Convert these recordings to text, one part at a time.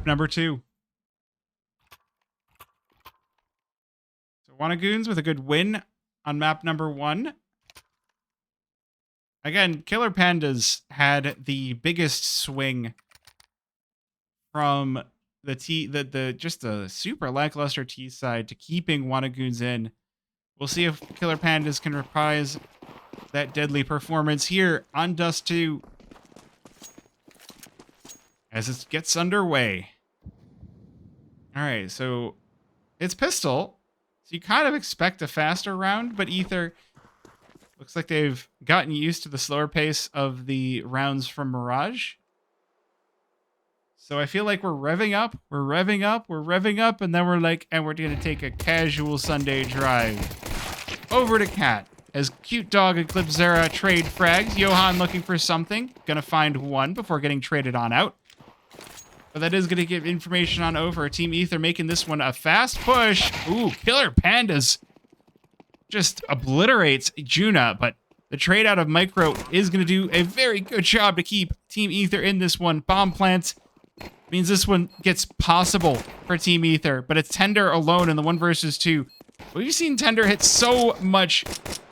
map number 2. So Goons with a good win on map number 1. Again, Killer Pandas had the biggest swing from the just a super lackluster T side to keeping Goons in. We'll see if Killer Pandas can reprise that deadly performance here on Dust2 as it gets underway. All right, so it's pistol, so you kind of expect a faster round, but Aether looks like they've gotten used to the slower pace of the rounds from Mirage. So I feel like we're revving up, and then we're like, and we're going to take a casual Sunday drive over to Cat. As Cute Dog and Clipzera trade frags, Johan looking for something. Gonna find one before getting traded on out. But that is gonna give information on over. Team Aether making this one a fast push. Ooh, Killer Pandas just obliterates Juna, but the trade out of Micro is gonna do a very good job to keep Team Aether in this one. Bomb plants means this one gets possible for Team Aether, but it's Tender alone in the 1 versus 2. We've seen Tender hit so much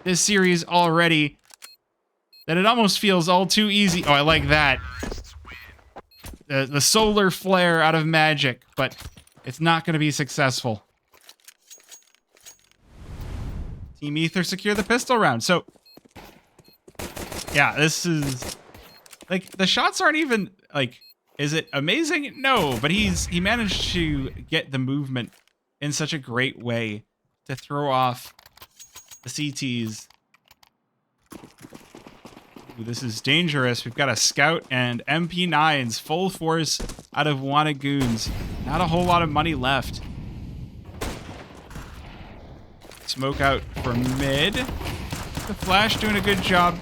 this series already that it almost feels all too easy. Oh, I like that. The solar flare out of Magic, but it's not going to be successful. Team Aether secure the pistol round. So, yeah, this is... like, the shots aren't even, like... is it amazing? No, but he managed to get the movement in such a great way to throw off the CTs. Ooh, this is dangerous. We've got a scout and MP9s full force out of Goons. Not a whole lot of money left. Smoke out for mid. The Flash doing a good job.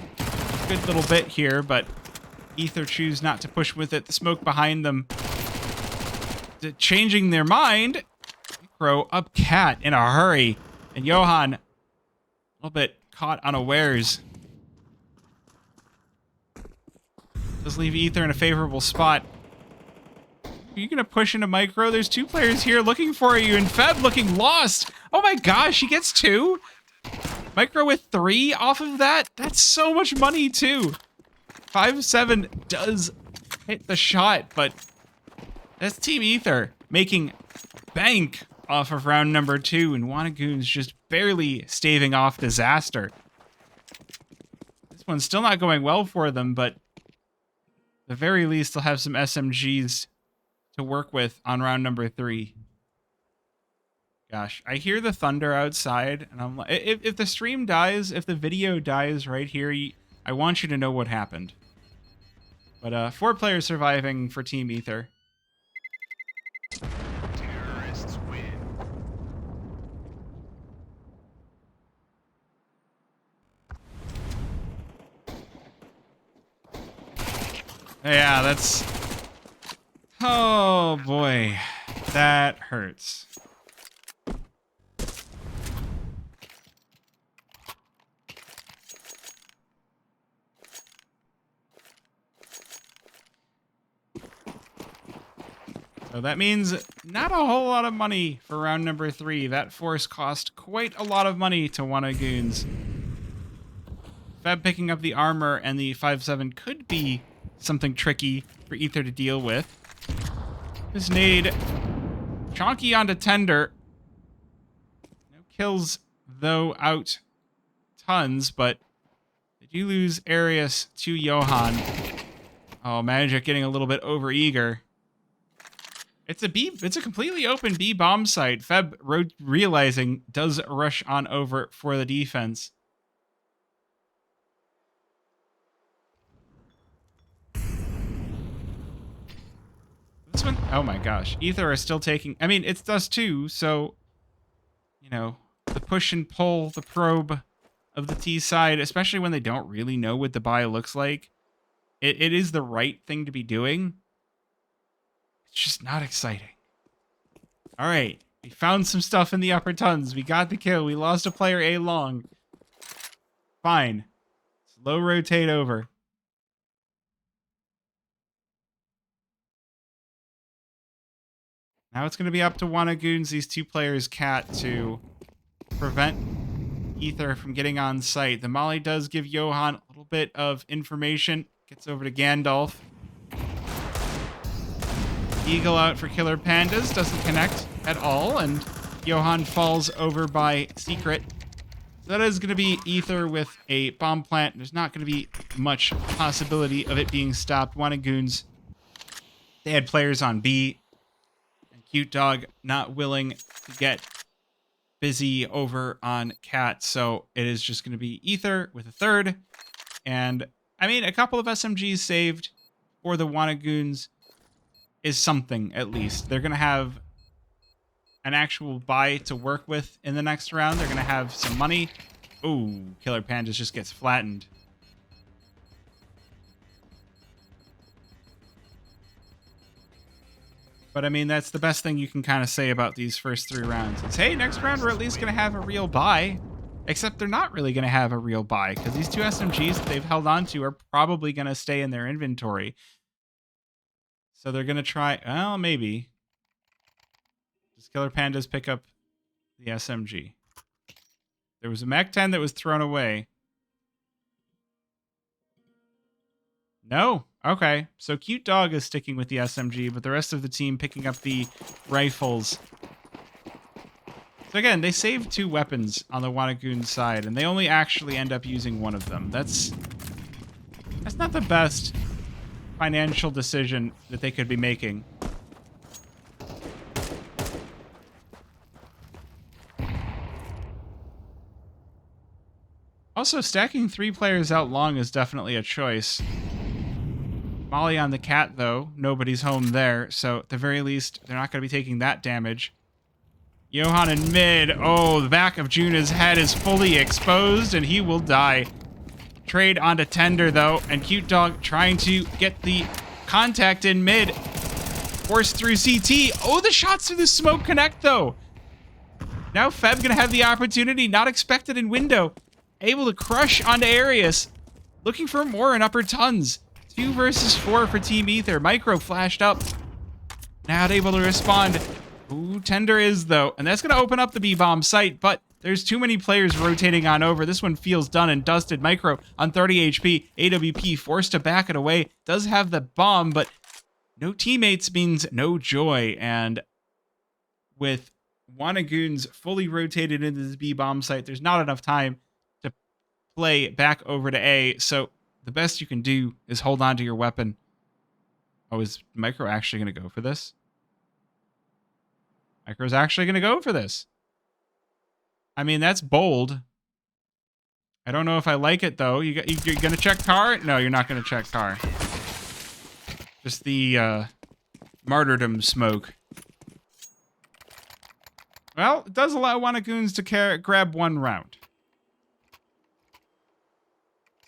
Good little bit here, but Aether choose not to push with it. The smoke behind them changing their mind. Crow up Cat in a hurry. And Johan a little bit caught unawares. Does leave Aether in a favorable spot. Are you going to push into Micro? There's 2 players here looking for you, and Feb looking lost. Oh my gosh, he gets 2? Micro with 3 off of that? That's so much money, too. 5-7 does hit the shot, but that's Team Aether making bank off of round number 2, and Goons just barely staving off disaster. This one's still not going well for them, but at the very least, they'll have some SMGs to work with on round number 3. Gosh, I hear the thunder outside, and I'm like, if the stream dies, if the video dies right here, I want you to know what happened. But 4 players surviving for Team Aether. Terrorists win. Yeah, that's... oh boy, that hurts. So that means not a whole lot of money for round number 3. That force cost quite a lot of money to Goons. Feb picking up the armor and the 5-7 could be something tricky for Aether to deal with. This nade chonky onto Tender. No kills, though, out tons, but they do lose Arius to Johan. Oh, Magic getting a little bit overeager. It's a completely open B bomb site. Feb realizing does rush on over for the defense. This one, oh my gosh. Aether are still taking, I mean, it's Dust2, so, you know, the push and pull, the probe of the T side, especially when they don't really know what the buy looks like, it is the right thing to be doing. It's just not exciting. All right, we found some stuff in the upper tons. We got the kill. We lost a player A long. Fine. Slow rotate over. Now it's going to be up to Goons, these two players, Cat, to prevent Aether from getting on site. The Molly does give Johan a little bit of information. Gets over to Gandalf. Eagle out for Killer Pandas. Doesn't connect at all. And Johan falls over by Secret. So that is going to be Aether with a bomb plant. There's not going to be much possibility of it being stopped. Goons, they had players on B. And Cute Dog not willing to get busy over on Cat. So it is just going to be Aether with a third. And, I mean, a couple of SMGs saved for the Goons is something, at least. They're going to have an actual buy to work with in the next round. They're going to have some money. Ooh, Killer Pandas just gets flattened. But, I mean, that's the best thing you can kind of say about these first 3 rounds. It's, hey, next round we're at least going to have a real buy. Except they're not really going to have a real buy, because these 2 SMGs that they've held on to are probably going to stay in their inventory. So they're going to try... Well, maybe. Does Killer Pandas pick up the SMG? There was a Mac-10 that was thrown away. No? Okay. So Cute Dog is sticking with the SMG, but the rest of the team picking up the rifles. So again, they saved 2 weapons on the Goons side, and they only actually end up using one of them. That's not the best financial decision that they could be making. Also, stacking 3 players out long is definitely a choice. Molly on the Cat, though. Nobody's home there, so at the very least, they're not going to be taking that damage. Johan in mid. Oh, the back of Juna's head is fully exposed, and he will die. Trade onto Tender, though, and Cute Dog trying to get the contact in mid. Forced through CT. Oh, the shots through the smoke connect, though. Now Feb going to have the opportunity, not expected in window. Able to crush onto Arius. Looking for more in upper tons. 2 versus 4 for Team Aether. Micro flashed up. Not able to respond. Ooh, Tender is, though. And that's going to open up the B-bomb site, but there's too many players rotating on over. This one feels done and dusted. Micro on 30 HP. AWP forced to back it away. Does have the bomb, but no teammates means no joy. And with Goons fully rotated into this B-bomb site, there's not enough time to play back over to A. So the best you can do is hold on to your weapon. Oh, is Micro actually going to go for this? Micro's actually going to go for this. I mean, that's bold. I don't know if I like it, though. You're going to check car? No, you're not going to check car. Just the martyrdom smoke. Well, it does allow Goons to grab 1 round.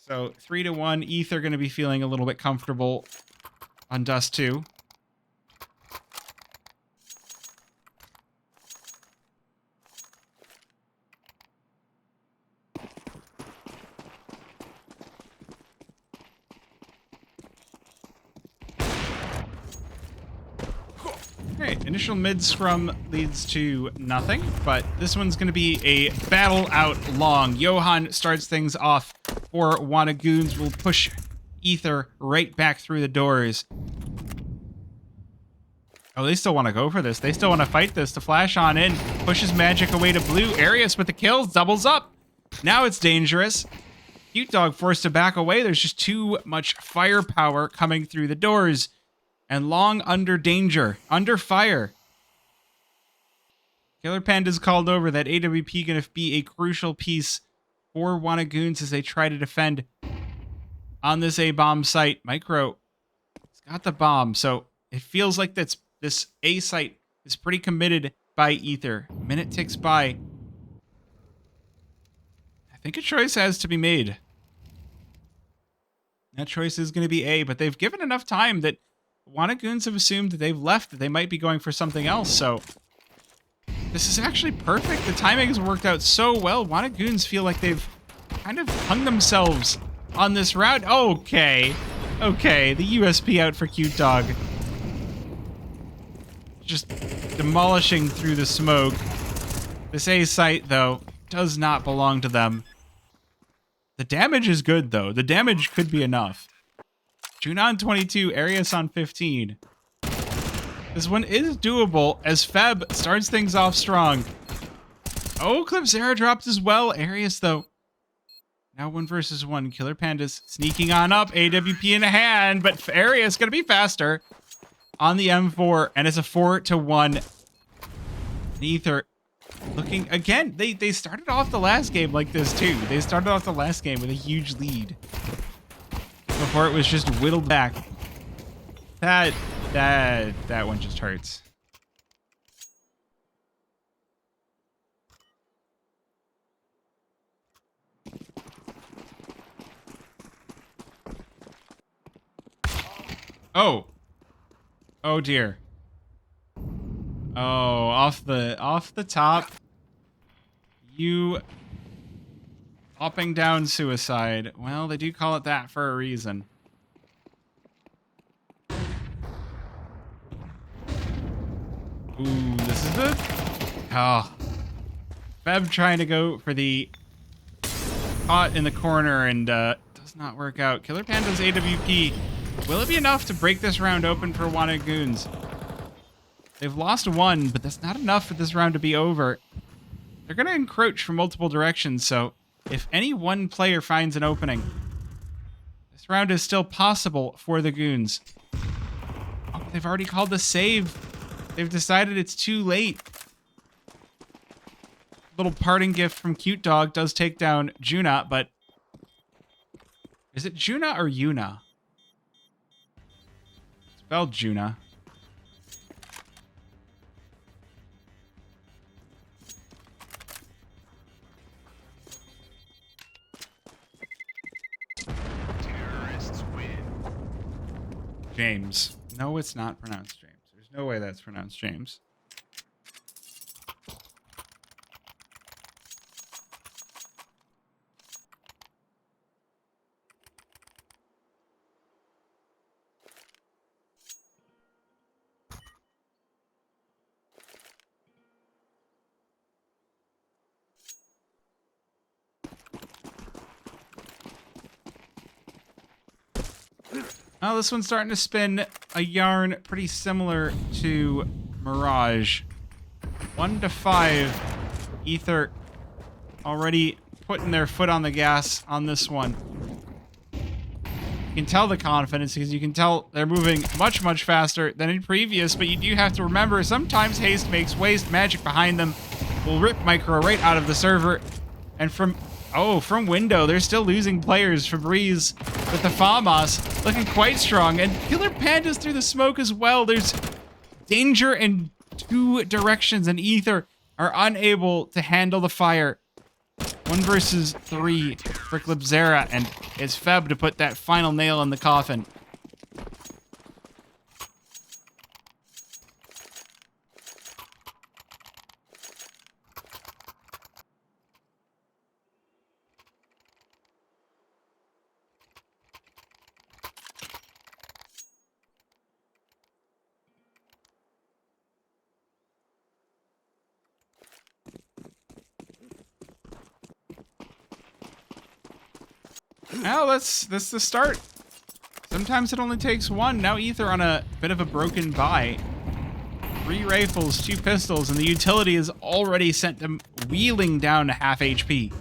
So 3-1. Aether going to be feeling a little bit comfortable on Dust2. Alright, initial mid scrum leads to nothing, but this one's going to be a battle out long. Johan starts things off for Goons. Will push Aether right back through the doors. Oh, they still want to go for this. They still want to fight this. To flash on in, pushes magic away to blue. Arius with the kills, doubles up. Now it's dangerous. Cute Dog forced to back away. There's just too much firepower coming through the doors. And long under danger, under fire. Killer Panda's called over. That AWP going to be a crucial piece for Goons as they try to defend on this A-bomb site. Micro has got the bomb, so it feels like this A site is pretty committed by Aether. Minute ticks by. I think a choice has to be made. That choice is going to be A, but they've given enough time that Goons have assumed that they've left, that they might be going for something else, so this is actually perfect. The timing has worked out so well. Goons feel like they've kind of hung themselves on this route. Okay, the USP out for Cute Dog. just demolishing through the smoke. This A site, though, does not belong to them. The damage is good, though. The damage could be enough. Juna on 22, Arius on 15. This one is doable as Feb starts things off strong. Oh, Clipzera dropped as well. Arius, though. Now 1 versus 1. Killer Pandas sneaking on up. AWP in a hand, but Arius going to be faster on the M4, and it's a 4-1. Aether looking again. They started off the last game like this too. They started off the last game with a huge lead before it was just whittled back. That one just hurts. Oh dear. Oh, off the top. You hopping down suicide. Well, they do call it that for a reason. Ooh, this is the... Oh. Feb trying to go for the caught in the corner and does not work out. Killer Panda's AWP. Will it be enough to break this round open for Wanted Goons? They've lost 1, but that's not enough for this round to be over. They're going to encroach from multiple directions, so if any one player finds an opening, this round is still possible for the Goons. Oh, they've already called the save. They've decided it's too late. Little parting gift from Cute Dog does take down Juna, but... Is it Juna or Yuna? It's spelled Juna. James. No, it's not pronounced James. There's no way that's pronounced James. Oh, this one's starting to spin a yarn pretty similar to Mirage. 1-5. Aether already putting their foot on the gas on this one. You can tell the confidence because you can tell they're moving much, much faster than in previous, but you do have to remember sometimes haste makes waste. Magic behind them will rip Micro right out of the server. And from window, they're still losing players. Febreze with the FAMAS looking quite strong. And Killer Pandas through the smoke as well. There's danger in 2 directions, and Aether are unable to handle the fire. 1 versus 3 for Clipzera, and it's Feb to put that final nail in the coffin. Well, that's the start. Sometimes it only takes 1. Now Aether on a bit of a broken buy. 3 rifles, 2 pistols, and the utility has already sent them wheeling down to half HP.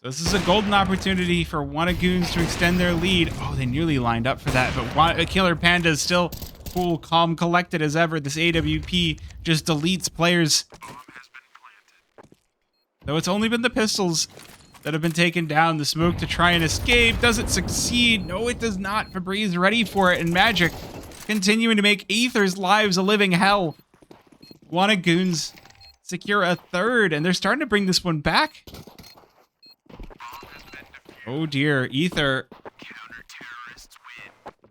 So this is a golden opportunity for Wanted Goons to extend their lead. Oh, they nearly lined up for that, but Killer Panda is still cool, calm, collected as ever. This AWP just deletes players. Though it's only been the pistols that have been taken down. The smoke to try and escape. Does it succeed? No, it does not. Febreze ready for it, and Magic continuing to make Aether's lives a living hell. Wanted Goons secure a 3rd, and they're starting to bring this one back. Oh dear, Aether.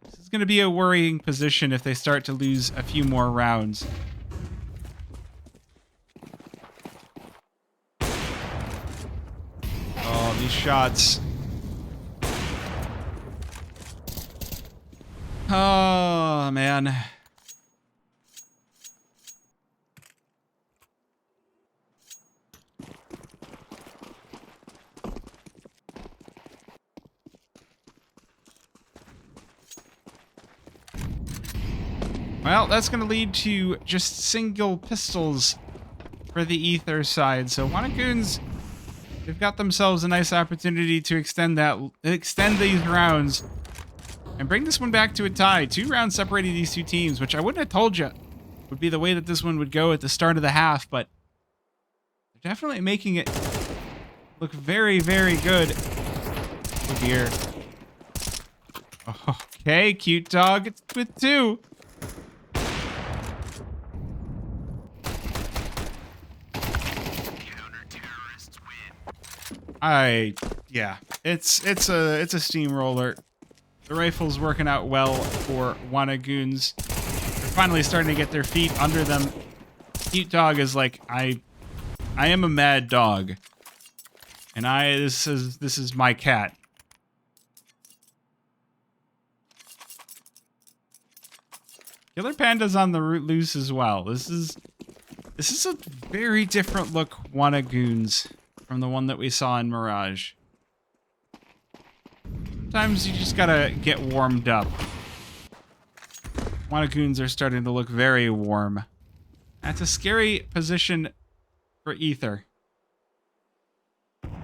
This is going to be a worrying position if they start to lose a few more rounds. Oh, these shots. Oh, man. Well, that's going to lead to just single pistols for the Aether side. So Goons, they've got themselves a nice opportunity to extend these rounds and bring this one back to a tie. 2 rounds separating these two teams, which I wouldn't have told you would be the way that this one would go at the start of the half, but they're definitely making it look very, very good here. Okay, cute dog. It's with 2. Yeah, it's a steamroller. The rifle's working out well for Goons. They're finally starting to get their feet under them. Cute dog is like, I am a mad dog, and this is my cat. Killer Panda's on the loose as well. This is a very different look Goons from the one that we saw in Mirage. Sometimes you just gotta get warmed up. Goons are starting to look very warm. That's a scary position for Aether. Looks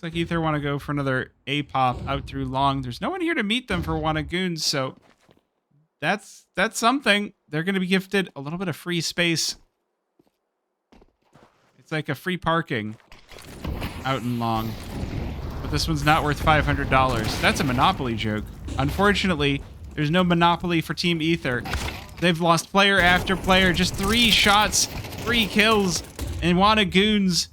like Aether want to go for another A-pop out through long. There's no one here to meet them for Goons, so that's something. They're going to be gifted a little bit of free space. It's like a free parking out in long. But this one's not worth $500. That's a Monopoly joke. Unfortunately, there's no Monopoly for Team Aether. They've lost player after player. Just 3 shots, 3 kills, and Goons.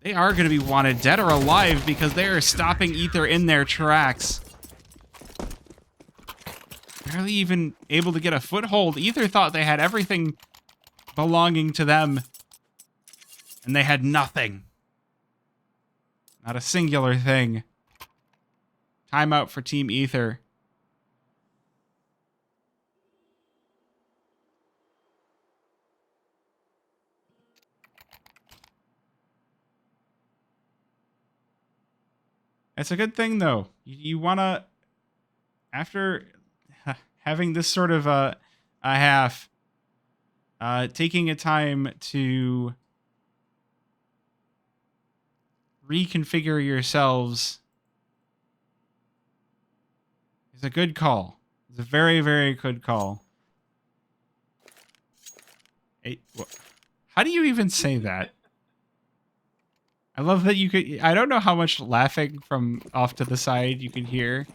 They are going to be wanted dead or alive because they are stopping Aether in their tracks. Barely even able to get a foothold. Aether thought they had everything belonging to them, and they had nothing. Not a singular thing. Timeout for Team Aether. It's a good thing, though. You want to, after having this sort of a half, taking a time to reconfigure yourselves is a good call. It's a very, very good call. Hey, how do you even say that? I love that you could... I don't know how much laughing from off to the side you can hear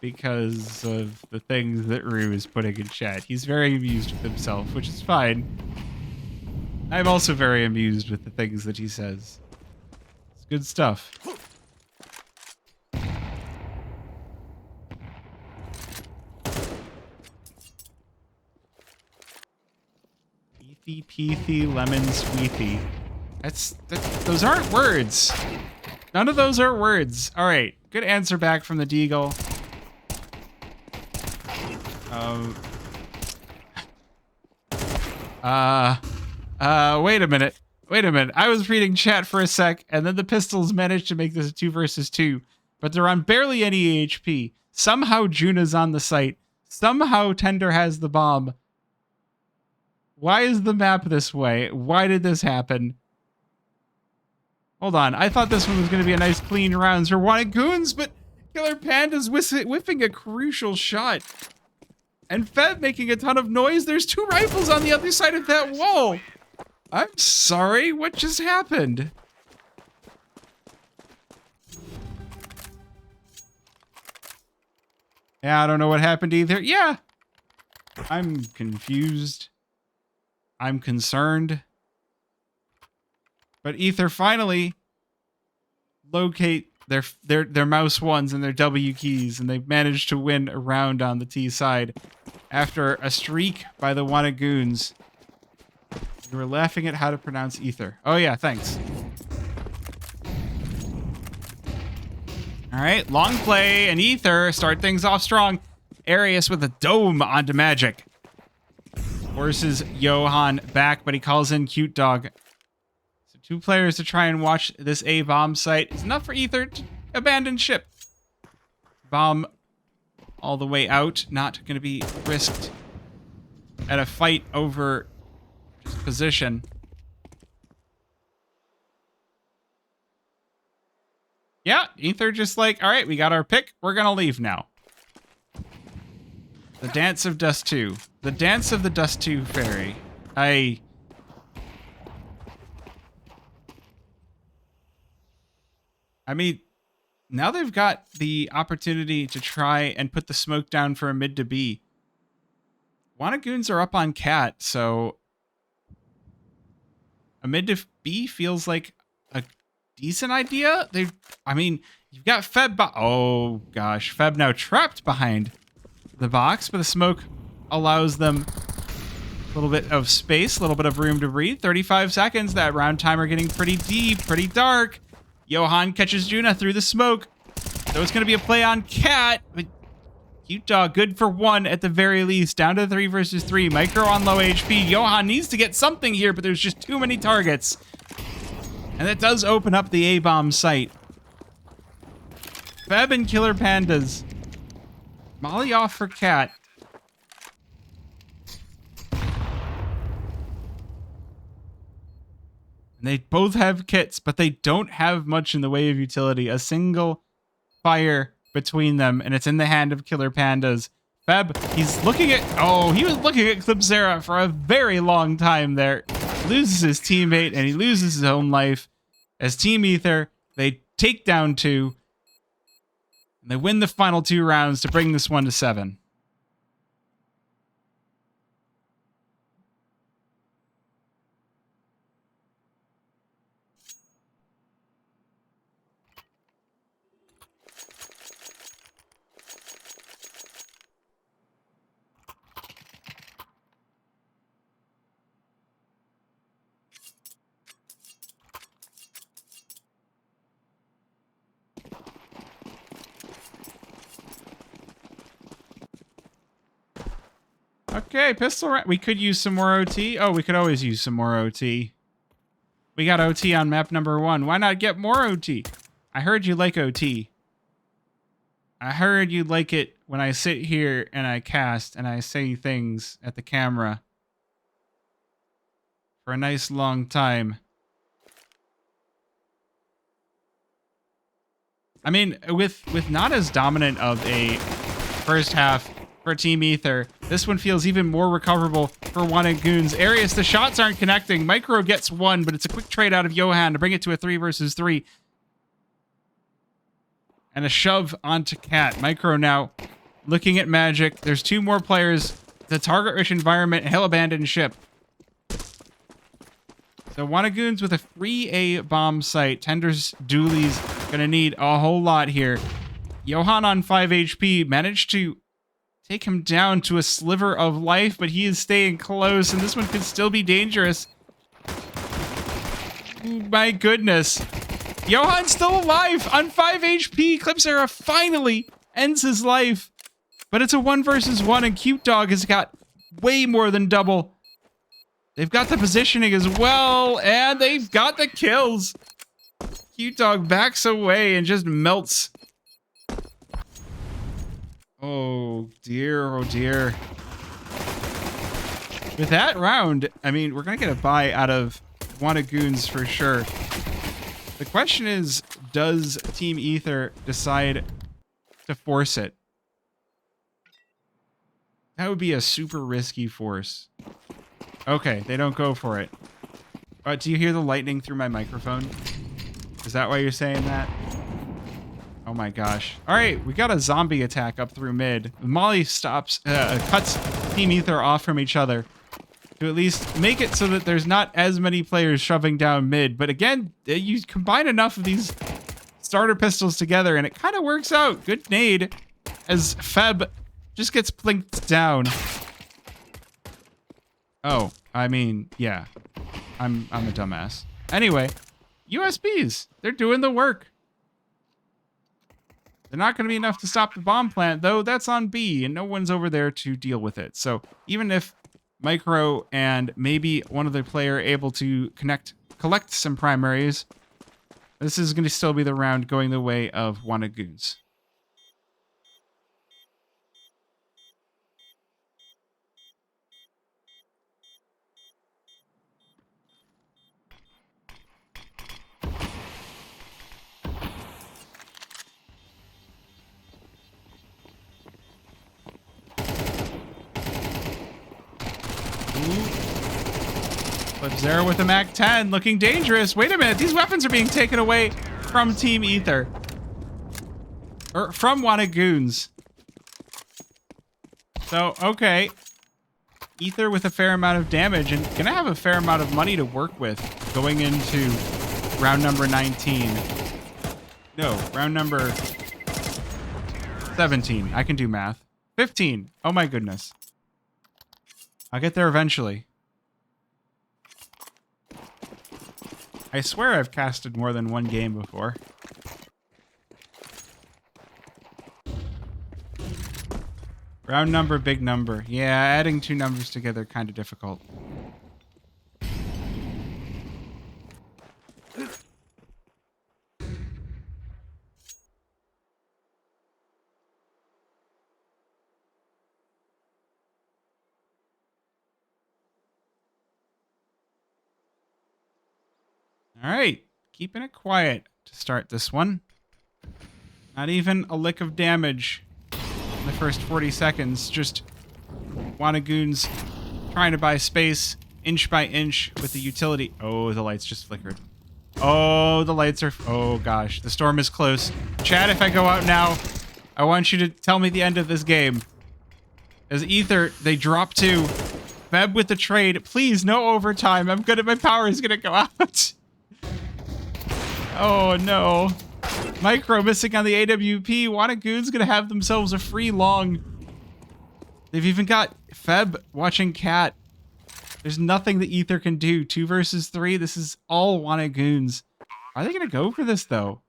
because of the things that Rue is putting in chat. He's very amused with himself, which is fine. I'm also very amused with the things that he says. It's good stuff. Beefy, peethy, lemon, sweethy. Those aren't words. None of those are words. All right, good answer back from the Deagle. Wait a minute. I was reading chat for a sec, and then the pistols managed to make this a 2 versus 2, but they're on barely any HP. Somehow Juna's on the site. Somehow Tender has the bomb. Why is the map this way? Why did this happen? Hold on, I thought this one was going to be a nice clean round for Goons, but Killer Panda's whiffing a crucial shot. And Feb making a ton of noise. There's 2 rifles on the other side of that wall. I'm sorry, what just happened? Yeah, I don't know what happened either. Yeah, I'm confused. I'm concerned. But Aether finally locate their mouse ones and their W keys, and they've managed to win a round on the T side after a streak by the Goons. You were laughing at how to pronounce Aether. Oh yeah, thanks. All right, long play and Aether start things off strong. Arius with a dome onto Magic. Forces Johan back, but he calls in Cute Dog. So 2 players to try and watch this A bomb site is enough for Aether to abandon ship. Bomb all the way out, not going to be risked at a fight over position. Yeah, Aether just like, all right, we got our pick. We're going to leave now. The dance of Dust2. The dance of the Dust2 fairy. I mean, now they've got the opportunity to try and put the smoke down for a mid to B. Goons are up on Cat, so a mid to B feels like a decent idea. I mean, you've got Feb. Oh gosh, Feb now trapped behind the box, but the smoke allows them a little bit of space, a little bit of room to breathe. 35 seconds. That round timer getting pretty deep, pretty dark. Johan catches Juna through the smoke. So it's going to be a play on Cat. But Cute Dog, good for 1 at the very least. Down to 3 versus 3. Micro on low HP. Johan needs to get something here, but there's just too many targets. And that does open up the A-bomb site. Feb and Killer Pandas. Molly off for Cat. And they both have kits, but they don't have much in the way of utility. A single fire between them, and it's in the hand of Killer Pandas. Feb, he's looking at... Oh, he was looking at Clipsera for a very long time there. Loses his teammate, and he loses his own life. As Team Aether, they take down 2. And they win the final 2 rounds to bring this one to 7. Okay, pistol round. We could use some more OT. Oh, we could always use some more OT. We got OT on map number 1. Why not get more OT? I heard you like OT. I heard you like it when I sit here and I cast and I say things at the camera for a nice long time. I mean, with not as dominant of a first half for Team Aether, this one feels even more recoverable for Goons. Arius, the shots aren't connecting. Micro gets 1, but it's a quick trade out of Johan to bring it to a 3 versus 3. And a shove onto Cat. Micro now looking at Magic. There's 2 more players. The target-rich environment, and he'll abandon ship. So Goons with a free A-bomb site. Tender's Dooley's gonna need a whole lot here. Johan on 5 HP managed to take him down to a sliver of life, but he is staying close, and this one could still be dangerous. My goodness. Johan's still alive on 5 HP. Clipsera finally ends his life. But it's a 1 versus 1, and Cute Dog has got way more than double. They've got the positioning as well, and they've got the kills. Cute Dog backs away and just melts. Oh dear, oh dear. With that round, I mean, we're going to get a buy out of Goons for sure. The question is, does Team Aether decide to force it? That would be a super risky force. Okay, they don't go for it. Do you hear the lightning through my microphone? Is that why you're saying that? Oh my gosh. All right, we got a zombie attack up through mid. Molly cuts Team Aether off from each other to at least make it so that there's not as many players shoving down mid. But again, you combine enough of these starter pistols together and it kind of works out. Good nade as Feb just gets plinked down. Oh, I mean, yeah. I'm a dumbass. Anyway, USBs. They're doing the work. They're not going to be enough to stop the bomb plant, though that's on B, and no one's over there to deal with it. So even if Micro and maybe one other player able to collect some primaries, this is going to still be the round going the way of Wanted Goons. Flip-Zero with a MAC-10, looking dangerous. Wait a minute, these weapons are being taken away from Team Aether. Or from Wanted Goons. So, okay. Aether with a fair amount of damage and gonna have a fair amount of money to work with going into round number 19. No, round number 17. I can do math. 15. Oh my goodness. I'll get there eventually. I swear I've casted more than one game before. Round number, big number. Yeah, adding two numbers together kind of difficult. All right, keeping it quiet to start this one. Not even a lick of damage in the first 40 seconds. Just Wanted Goons trying to buy space inch by inch with the utility. Oh, the lights just flickered. Oh, the lights are... Oh, gosh. The storm is close. Chat, if I go out now, I want you to tell me the end of this game. As Aether, they drop to Feb with the trade. Please, no overtime. I'm good. My power is going to go out. Oh, no. Micro missing on the AWP. Wanted Goons going to have themselves a free long. They've even got Feb watching Cat. There's nothing that Aether can do. 2 versus 3. This is all Wanted Goons. Are they going to go for this, though?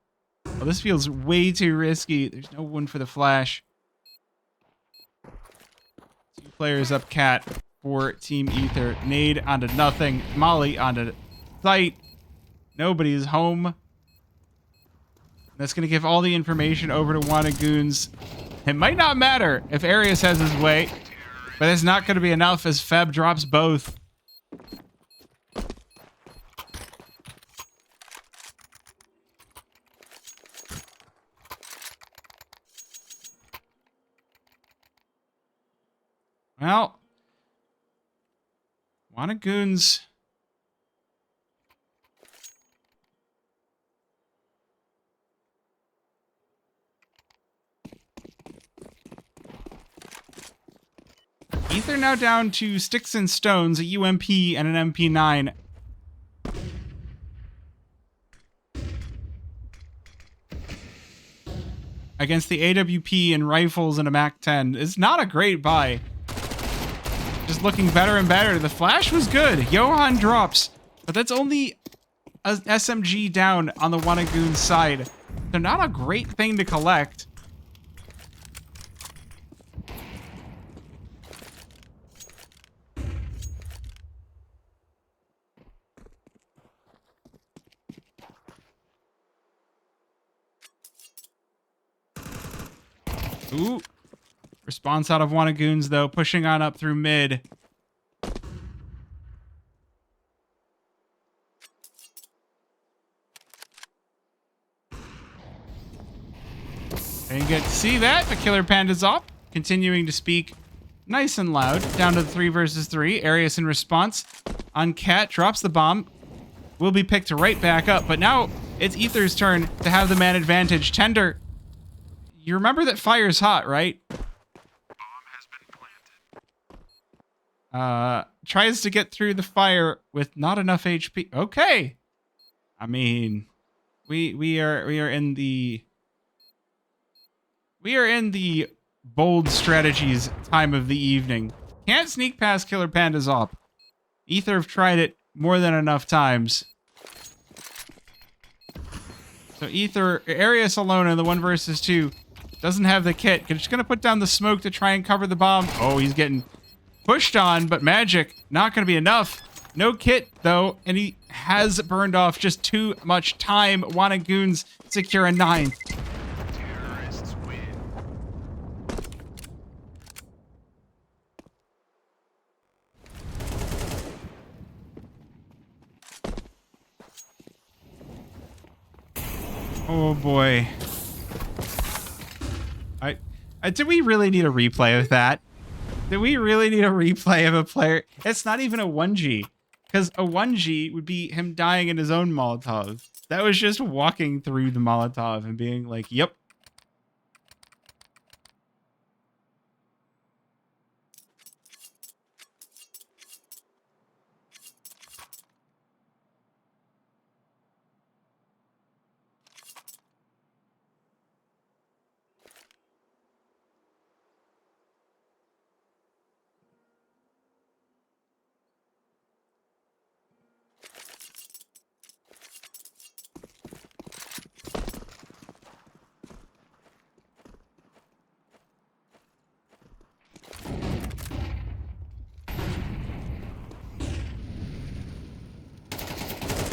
Oh, this feels way too risky. There's no one for the flash. 2 players up Cat for Team Aether. Nade onto nothing. Molly onto site. Nobody's home. That's going to give all the information over to Wanted Goons. It might not matter if Arius has his way, but it's not going to be enough as Feb drops both. Well, Wanted Goons... Aether now down to Sticks and Stones, a UMP, and an MP9. Against the AWP and rifles and a MAC-10. It's not a great buy. Just looking better and better. The flash was good. Johan drops. But that's only a SMG down on the Wanted Goons side. They're not a great thing to collect. Ooh. Response out of Wanted Goons, though. Pushing on up through mid. Didn't get to see that, but Killer Panda's up. Continuing to speak nice and loud. Down to the 3 versus 3. Arius in response. On Cat, drops the bomb. Will be picked right back up, but now it's Aether's turn to have the man advantage. Tender... You remember that fire's hot, right? Bomb has been planted. Tries to get through the fire with not enough HP. Okay. I mean, we are in the bold strategies time of the evening. Can't sneak past Killer Panda's op. Aether have tried it more than enough times. So Aether, Arius alone in the 1 versus 2. Doesn't have the kit. Just gonna put down the smoke to try and cover the bomb. Oh, he's getting pushed on, but magic, not gonna be enough. No kit, though, and he has burned off just too much time. Goons secure a 9. Terrorists win. Oh, boy. Did we really need a replay of that? Did we really need a replay of a player? It's not even a 1G. Because a 1G would be him dying in his own Molotov. That was just walking through the Molotov and being like, yep.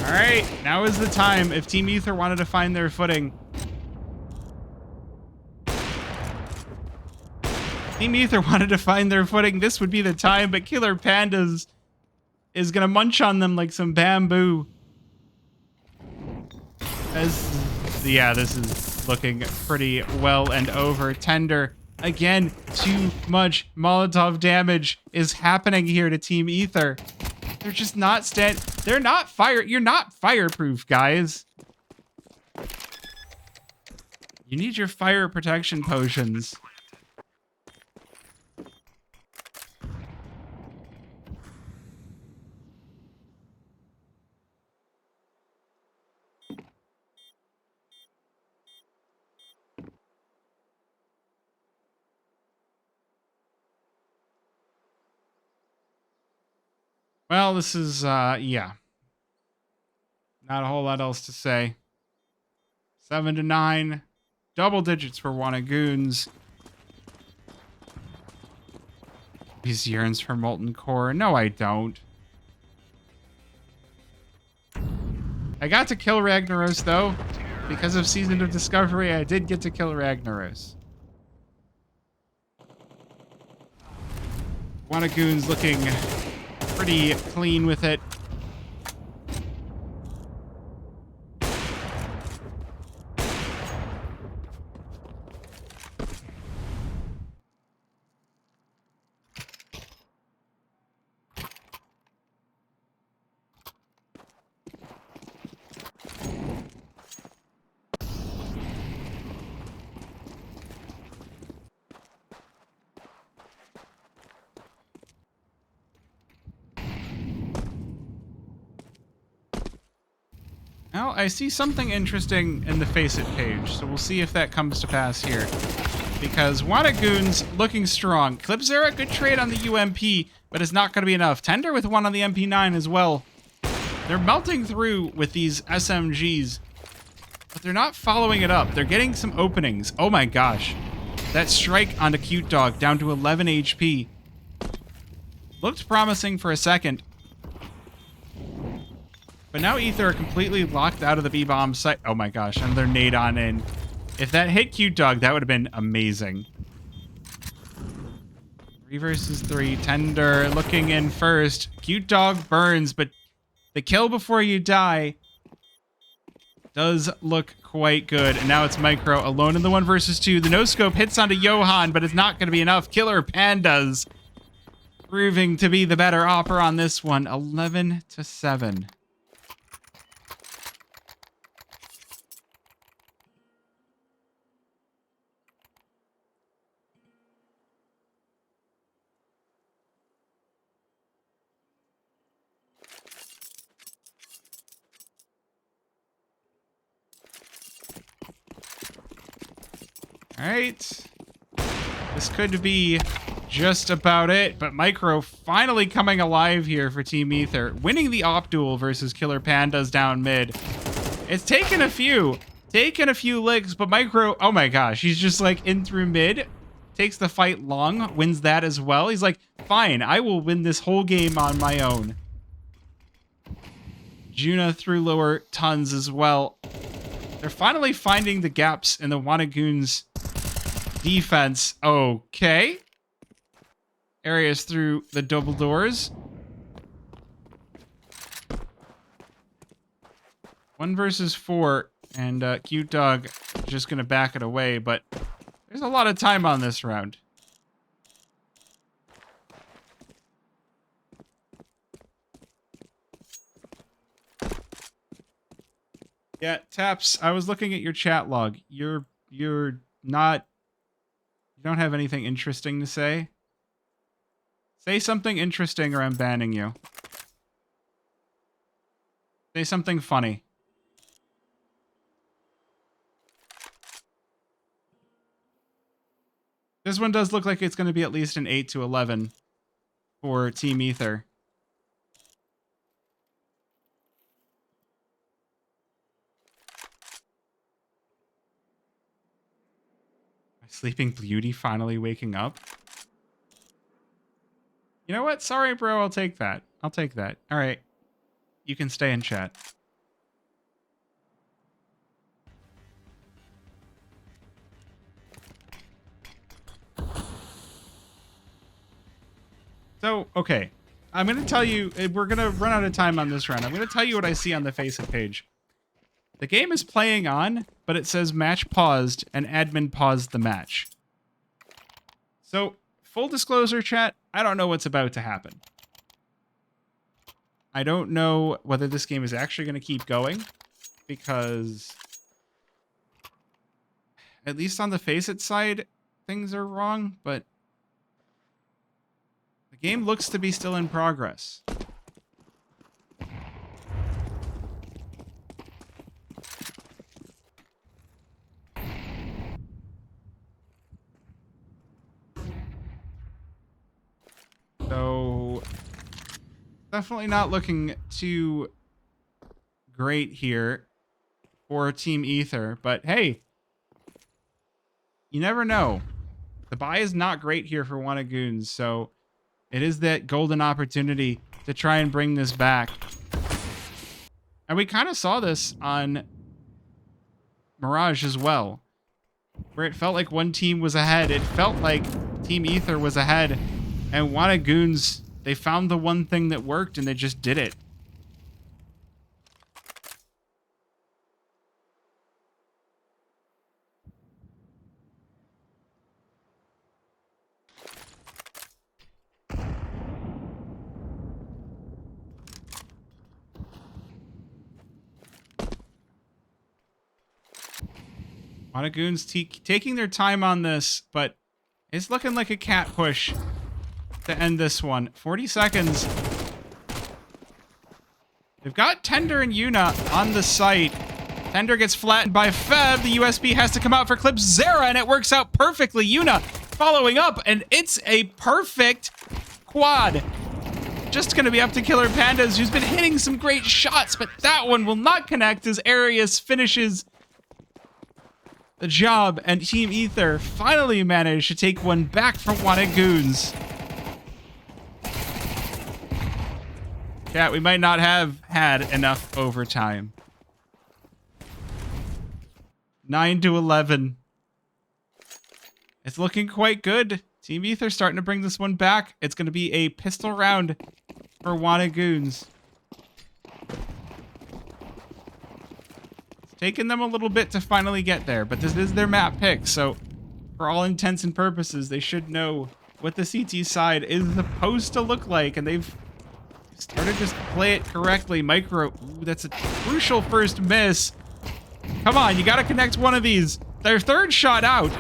All right, now is the time if Team Aether wanted to find their footing. Team Aether wanted to find their footing. This would be the time, but Killer Pandas is going to munch on them like some bamboo. Yeah, this is looking pretty well and over. Tender. Again, too much Molotov damage is happening here to Team Aether. They're just not they're not you're not fireproof, guys. You need your fire protection potions. Well, this is, yeah. Not a whole lot else to say. 7 to 9. Double digits for Goons. He yearns for Molten Core. No, I don't. I got to kill Ragnaros, though. Because of Season of Discovery, I did get to kill Ragnaros. Goons looking pretty clean with it. Now, I see something interesting in the Faceit page, so we'll see if that comes to pass here. Because Goons looking strong. Clipzera, good trade on the UMP, but it's not going to be enough. Tender with one on the MP9 as well. They're melting through with these SMGs, but they're not following it up. They're getting some openings. Oh my gosh. That strike onto Cute Dog down to 11 HP. Looked promising for a second. But now Aether are completely locked out of the B-bomb site. Oh my gosh, another nade on in. If that hit Cute Dog, that would have been amazing. 3 versus 3. Tender looking in first. Cute Dog burns, but the kill before you die does look quite good. And now it's Micro alone in the 1 versus 2. The no-scope hits onto Johan, but it's not going to be enough. Killer Pandas proving to be the better offer on this one. 11 to 7. All right, this could be just about it, but Micro finally coming alive here for Team Aether, winning the op duel versus Killer Pandas down mid. It's taken a few, taking a few licks, but Micro, oh my gosh, he's just like in through mid, takes the fight long, wins that as well. He's like, fine, I will win this whole game on my own. Juna through lower tons as well. They're finally finding the gaps in the Goons defense. Okay. Areas through the double doors. 1 versus 4, and Cute Dog just gonna back it away, but there's a lot of time on this round. Yeah, Taps, I was looking at your chat log. You're not, you don't have anything interesting to say? Say something interesting or I'm banning you. Say something funny. This one does look like it's going to be at least an 8 to 11 for Team Aether. My Sleeping Beauty finally waking up. You know what? Sorry, bro. I'll take that. I'll take that. All right. You can stay in chat. So, okay. I'm going to tell you, we're going to run out of time on this round. I'm going to tell you what I see on the Faceit page. The game is playing on, but it says match paused and admin paused the match. So, full disclosure, chat, I don't know what's about to happen. I don't know whether this game is actually going to keep going, because at least on the Faceit side, things are wrong, but the game looks to be still in progress. So, definitely not looking too great here for Team Aether, but hey, you never know. The buy is not great here for Goons, so it is that golden opportunity to try and bring this back. And we kind of saw this on Mirage as well, where it felt like one team was ahead. It felt like Team Aether was ahead, and Goons, they found the one thing that worked and they just did it. Goons taking their time on this, but it's looking like a cat push to end this one. 40 seconds. They've got Tender and Yuna on the site. Tender gets flattened by Feb. The USB has to come out for Clip Zera, and it works out perfectly. Yuna following up, and it's a perfect quad. Just going to be up to Killer Pandas, who's been hitting some great shots, but that one will not connect as Arius finishes the job, and Team Aether finally managed to take one back from Goons. Yeah, we might not have had enough overtime. 9 to 11. It's looking quite good. Team Aether starting to bring this one back. It's going to be a pistol round for Goons. Taken them a little bit to finally get there, but this is their map pick, so for all intents and purposes, they should know what the CT side is supposed to look like, and they've started to play it correctly. Micro, ooh, that's a crucial first miss. Come on, you gotta connect one of these. Their third shot out.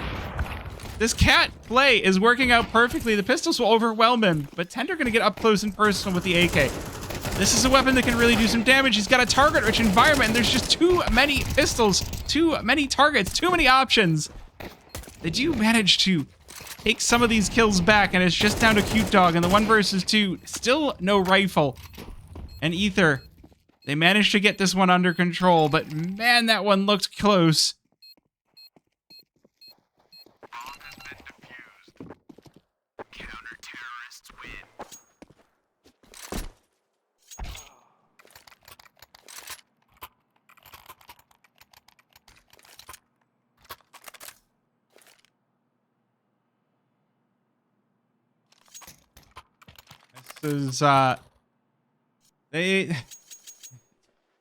This cat play is working out perfectly. The pistols will overwhelm him, but Tender gonna get up close and personal with the AK. This is a weapon that can really do some damage. He's got a target-rich environment, and there's just too many pistols, too many targets, too many options. They do manage to take some of these kills back, and it's just down to Cute Dog, and the 1 versus 2, still no rifle. And Aether They managed to get this one under control, but man, that one looked close. Bomb has been defused. Counter-terrorists win. This is, they...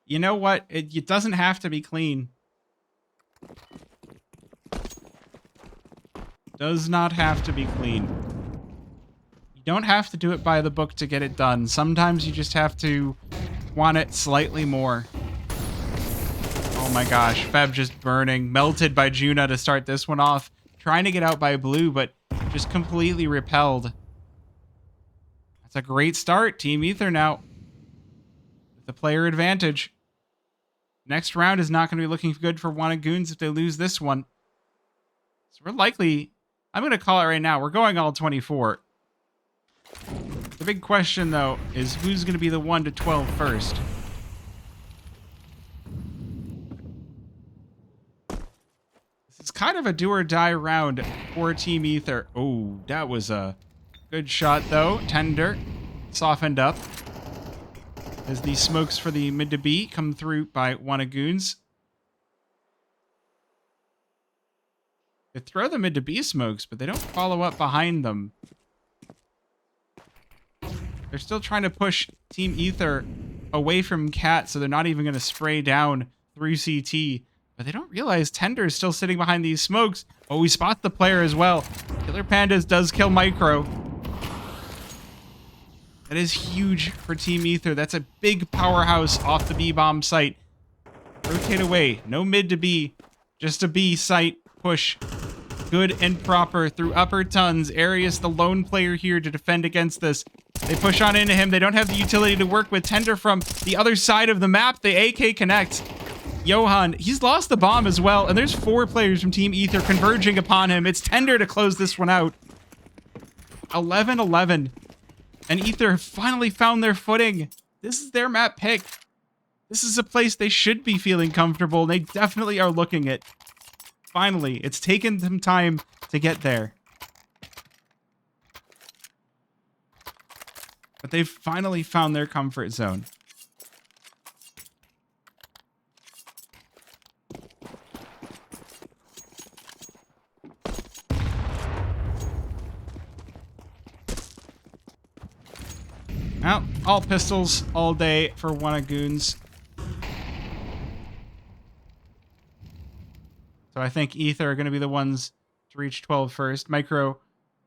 You know what? It doesn't have to be clean. Does not have to be clean. You don't have to do it by the book to get it done. Sometimes you just have to want it slightly more. Oh my gosh, Feb just burning. Melted by Juna to start this one off. Trying to get out by blue, but just completely repelled. That's a great start. Team Aether now with the player advantage. Next round is not going to be looking good for Goons if they lose this one. So we're likely... I'm going to call it right now. We're going all 24. The big question, though, is who's going to be the 1 to 12 first? This is kind of a do or die round for Team Aether. Oh, that was a good shot, though. Tender softened up as the smokes for the mid to B come through by Goons. They throw the mid to B smokes, but they don't follow up behind them. They're still trying to push Team Aether away from Cat, so they're not even going to spray down through CT. But they don't realize Tender is still sitting behind these smokes. Oh, he spots the player as well. Killer Pandas does kill Micro. That is huge for Team Aether. That's a big powerhouse off the B-bomb site. Rotate away. No mid to B. Just a B site push. Good and proper through upper tons. Arius, the lone player here to defend against this. They push on into him. They don't have the utility to work with. Tender from the other side of the map. The AK connects. Johan, he's lost the bomb as well. And there's 4 players from Team Aether converging upon him. It's Tender to close this one out. 11-11. And Aether finally found their footing. This is their map pick. This is a place they should be feeling comfortable. They definitely are looking it. Finally, it's taken some time to get there. But they've finally found their comfort zone. Well, all pistols all day for Goons. So I think Aether are going to be the ones to reach 12 first. Micro,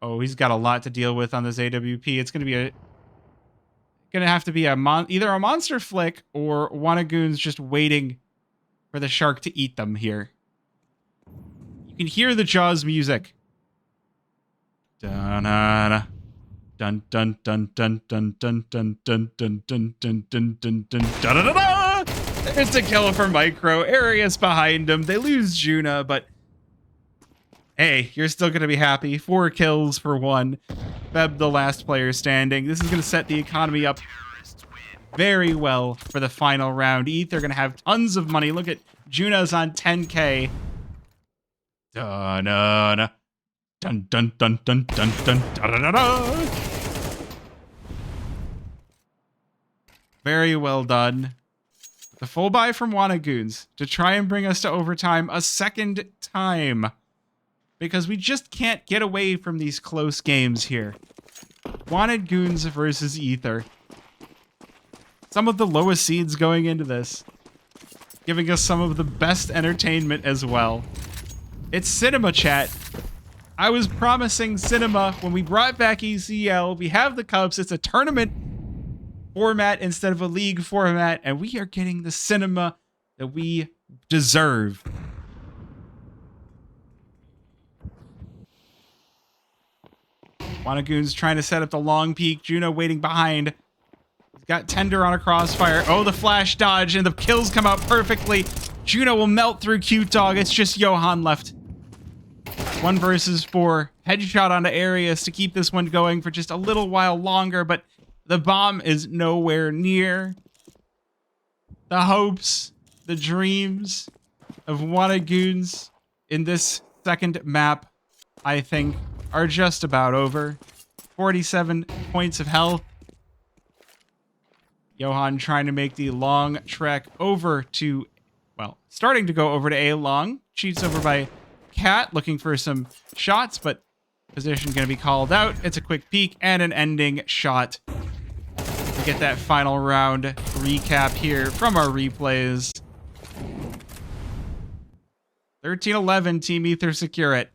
oh, he's got a lot to deal with on this AWP. It's going to have to be either a monster flick or Goons just waiting for the shark to eat them here. You can hear the Jaws music. Dun dun dun dun dun dun dun dun dun dun dun dun dun dun dun dun. It's a kill for Micro. Arius behind him. They lose Juna, but hey, you're still going to be happy. 4 kills for 1. Feb, the last player standing. This is going to set the economy up very well for the final round. Aether going to have tons of money. Look at Juna's on 10K. Dun dun dun dun dun dun dun dun dun dun. Very well done. The full buy from Goons to try and bring us to overtime a second time. Because we just can't get away from these close games here. Goons versus Aether. Some of the lowest seeds going into this. Giving us some of the best entertainment as well. It's cinema, chat. I was promising cinema when we brought back ECL. We have the Cups. It's a tournament format instead of a league format, and we are getting the cinema that we deserve. Goons trying to set up the long peek. Juno waiting behind. He's got Tender on a crossfire. Oh, the flash dodge, and the kills come out perfectly. Juno will melt through Cute Dog. It's just Johan left. 1 versus 4. Headshot onto Arius to keep this one going for just a little while longer, but the bomb is nowhere near. the hopes, the dreams of wanted Goons in this second map, I think, are just about over. 47 points of health. Johan trying to make the long trek over to, well, starting to go over to A long. Cheats over by Cat, looking for some shots, but position going to be called out. It's a quick peek and an ending shot. We get that final round recap here from our replays. 13-11, Team Aether secure it.